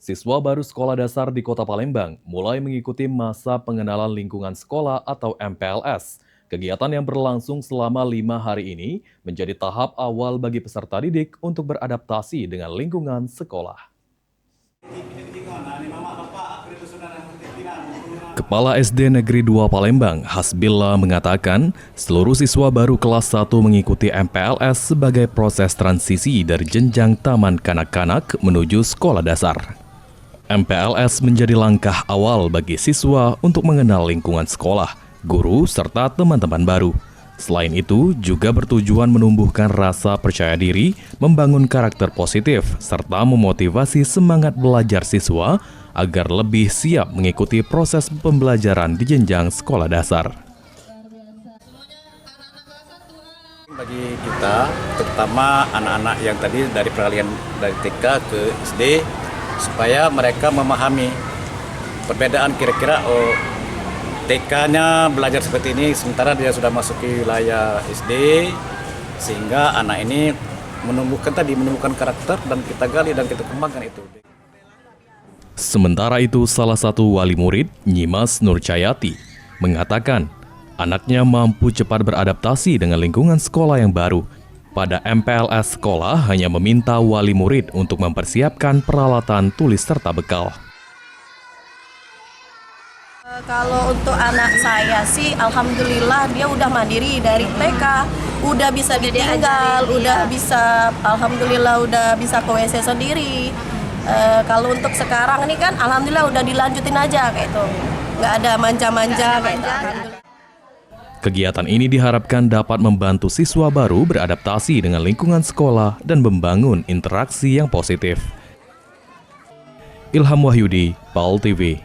Siswa baru sekolah dasar di Kota Palembang mulai mengikuti masa pengenalan lingkungan sekolah atau MPLS. Kegiatan yang berlangsung selama 5 hari ini menjadi tahap awal bagi peserta didik untuk beradaptasi dengan lingkungan sekolah. Kepala SD Negeri 2 Palembang, Hasbillah, mengatakan seluruh siswa baru kelas 1 mengikuti MPLS sebagai proses transisi dari jenjang taman kanak-kanak menuju sekolah dasar. MPLS menjadi langkah awal bagi siswa untuk mengenal lingkungan sekolah, guru, serta teman-teman baru. Selain itu, juga bertujuan menumbuhkan rasa percaya diri, membangun karakter positif, serta memotivasi semangat belajar siswa agar lebih siap mengikuti proses pembelajaran di jenjang sekolah dasar. Bagi kita, terutama anak-anak yang tadi dari peralihan dari TK ke SD, supaya mereka memahami perbedaan kira-kira TK-nya belajar seperti ini, sementara dia sudah masuk ke wilayah SD, sehingga anak ini menumbuhkan karakter dan kita gali dan kita kembangkan itu. Sementara itu, salah satu wali murid, Nyimas Nurcayati, mengatakan anaknya mampu cepat beradaptasi dengan lingkungan sekolah yang baru. Pada MPLS sekolah hanya meminta wali murid untuk mempersiapkan peralatan tulis serta bekal. Kalau untuk anak saya sih, alhamdulillah dia udah mandiri dari TK, udah bisa ditinggal, udah bisa, alhamdulillah udah bisa ke WC sendiri. Kalau untuk sekarang ini kan, alhamdulillah udah dilanjutin aja kayak itu, nggak ada manja-manja kayak itu. Kegiatan ini diharapkan dapat membantu siswa baru beradaptasi dengan lingkungan sekolah dan membangun interaksi yang positif. Ilham Wahyudi, PAL TV.